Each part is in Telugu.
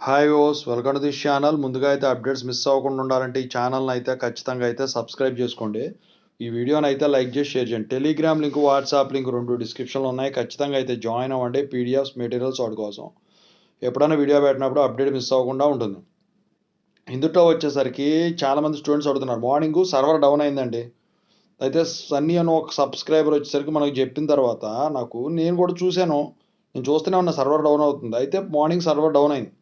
హాయ్ ఓస్ వెల్కమ్ టు దిస్ ఛానల్. ముందుగా అయితే అప్డేట్స్ మిస్ అవ్వకుండా ఉండాలంటే ఈ ఛానల్ని అయితే ఖచ్చితంగా అయితే సబ్స్క్రైబ్ చేసుకోండి. ఈ వీడియోని అయితే లైక్ చేసి షేర్ చేయండి. టెలిగ్రామ్ లింక్, వాట్సాప్ లింక్ రెండు డిస్క్రిప్షన్లో ఉన్నాయి. ఖచ్చితంగా అయితే జాయిన్ అవ్వండి. పీడిఎఫ్స్ మెటీరియల్స్ వాటి కోసం ఎప్పుడైనా వీడియో పెట్టినప్పుడు అప్డేట్ మిస్ అవ్వకుండా ఉంటుంది. ఇందులో వచ్చేసరికి చాలామంది స్టూడెంట్స్ అడుగుతున్నారు, మార్నింగ్ సర్వర్ డౌన్ అయిందండి. అయితే సన్నీ అని ఒక సబ్స్క్రైబర్ వచ్చేసరికి మనకు చెప్పిన తర్వాత నేను కూడా చూశాను. నేను చూస్తూనే ఉన్నా సర్వర్ డౌన్ అవుతుంది. అయితే మార్నింగ్ సర్వర్ డౌన్ అయింది.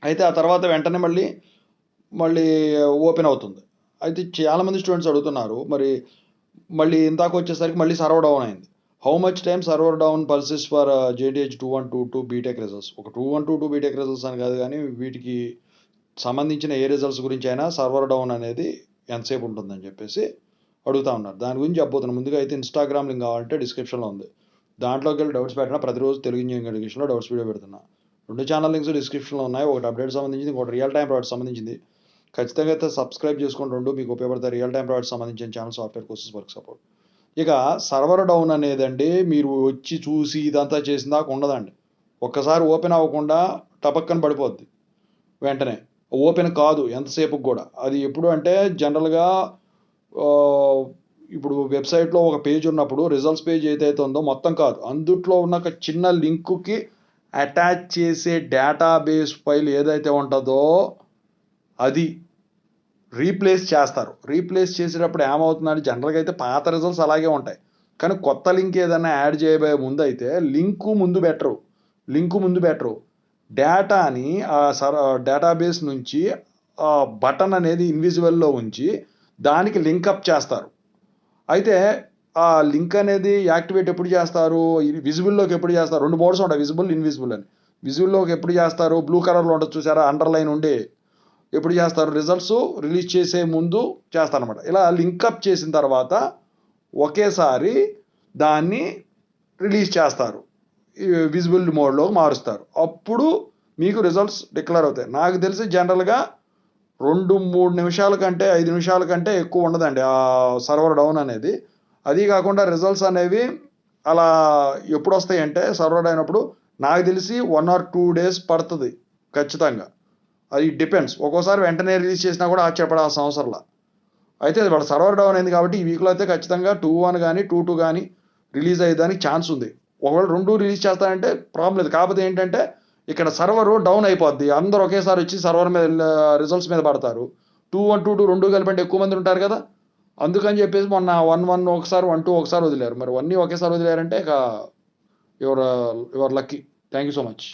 అయితే ఆ తర్వాత వెంటనే మళ్ళీ ఓపెన్ అవుతుంది. అయితే చాలామంది స్టూడెంట్స్ అడుగుతున్నారు, మళ్ళీ ఇందాక వచ్చేసరికి మళ్ళీ సర్వర్ డౌన్ అయింది. How much time server down persist for JTH 2122 BTech results. ఒక 2122 బీటెక్ రిజల్ట్స్ అని కాదు, కానీ వీటికి సంబంధించిన ఏ రిజల్ట్స్ గురించి అయినా సర్వర్ డౌన్ అనేది ఎంతసేపు ఉంటుందని చెప్పేసి అడుగుతా ఉన్నారు. దాని గురించి చెప్పబోతున్నాను. ముందుగా అయితే ఇన్స్టాగ్రామ్ లింక్ కావాలంటే డిస్క్రిప్షన్లో ఉంది. దాంట్లోకి వెళ్ళి డౌట్స్ పెట్టినా ప్రతిరోజు తెలుగు ఇంజనీరింగ్ ఎడ్యుకేషన్లో డౌట్స్ వీడియో పెడుతున్నా. రెండు ఛానల్ లింక్స్ డిస్క్రిప్షన్లో ఉన్నాయి. ఒకటి అప్డేట్ సంబంధించింది, ఇంకోటి రియల్ టైం ప్రాజెక్ట్ సంబంధించింది. ఖచ్చితంగా అయితే సబ్స్క్రైబ్ చేసుకొని రెండు మీకు ఉపయోగపడతాయి. రియల్ టైం ప్రాజెక్ట్ సంబంధించిన channel, software courses, work support. ఇక సర్వర్ డౌన్ అనేదండి మీరు వచ్చి చూసి ఇదంతా చేసిన దాకా ఉండదండి. ఒక్కసారి ఓపెన్ అవ్వకుండా టపక్కన పడిపోద్ది. వెంటనే ఓపెన్ కాదు ఎంతసేపుకి కూడా. అది ఎప్పుడు అంటే జనరల్గా ఇప్పుడు వెబ్సైట్లో ఒక పేజ్ ఉన్నప్పుడు రిజల్ట్స్ పేజ్ ఏదైతే ఉందో మొత్తం కాదు, అందుట్లో ఉన్న ఒక చిన్న లింకుకి అటాచ్ చేసే డేటాబేస్ ఫైల్ ఏదైతే ఉంటుందో అది రీప్లేస్ చేస్తారు. రీప్లేస్ చేసేటప్పుడు ఏమవుతుందంటే జనరల్గా అయితే పాత రిజల్ట్స్ అలాగే ఉంటాయి, కానీ కొత్త లింక్ ఏదైనా యాడ్ చేయబోయే ముందు అయితే లింకు ముందు బెటరు. డేటాని డేటాబేస్ నుంచి బటన్ అనేది ఇన్విజిబుల్లో ఉంచి దానికి లింకప్ చేస్తారు. అయితే ఆ లింక్ అనేది యాక్టివేట్ ఎప్పుడు చేస్తారు, విజిబుల్లోకి ఎప్పుడు చేస్తారు? రెండు మోడ్స్ ఉంటాయి, విజిబుల్, ఇన్విజిబుల్ అని. విజిబుల్లోకి ఎప్పుడు చేస్తారు? బ్లూ కలర్లో ఉంటుంది చూసారా, అండర్లైన్ ఉండి ఎప్పుడు చేస్తారు? రిజల్ట్స్ రిలీజ్ చేసే ముందు చేస్తారనమాట. ఇలా లింకప్ చేసిన తర్వాత ఒకేసారి దాన్ని రిలీజ్ చేస్తారు, విజిబుల్ మోడ్లో మారుస్తారు. అప్పుడు మీకు రిజల్ట్స్ డిక్లేర్ అవుతాయి. నాకు తెలిసి జనరల్గా 2-3 నిమిషాల కంటే 5 నిమిషాల కంటే ఎక్కువ ఉండదండి ఆ సర్వర్ డౌన్ అనేది. అది కాకుండా రిజల్ట్స్ అనేవి అలా ఎప్పుడు వస్తాయి అంటే సర్వర్ అయినప్పుడు నాకు తెలిసి 1 or 2 days పడుతుంది ఖచ్చితంగా. అది డిపెండ్స్. ఒక్కోసారి వెంటనే రిలీజ్ చేసినా కూడా ఆశ్చర్యపడాల్సిన అవసరంలా. అయితే వాళ్ళ సర్వర్ డౌన్ అయింది కాబట్టి ఈ వీక్లో అయితే ఖచ్చితంగా 2-1 కానీ 2-2 కానీ రిలీజ్ అయ్యేదానికి ఛాన్స్ ఉంది. ఒకవేళ 2 రిలీజ్ చేస్తారంటే ప్రాబ్లం లేదు. కాకపోతే ఏంటంటే ఇక్కడ సర్వర్ డౌన్ అయిపోద్ది. అందరూ ఒకేసారి వచ్చి సర్వర్ మీద రిజల్ట్స్ మీద పడతారు. 2-1, 2-2 రెండు కలిపి ఎక్కువ మంది ఉంటారు కదా, అందుకని చెప్పేసి మొన్న 1-1 ఒకసారి, 1-2 ఒకసారి వదిలేరు. మరి 1 ఒకేసారి వదిలేరంటే ఇక your lucky. Thank you so much.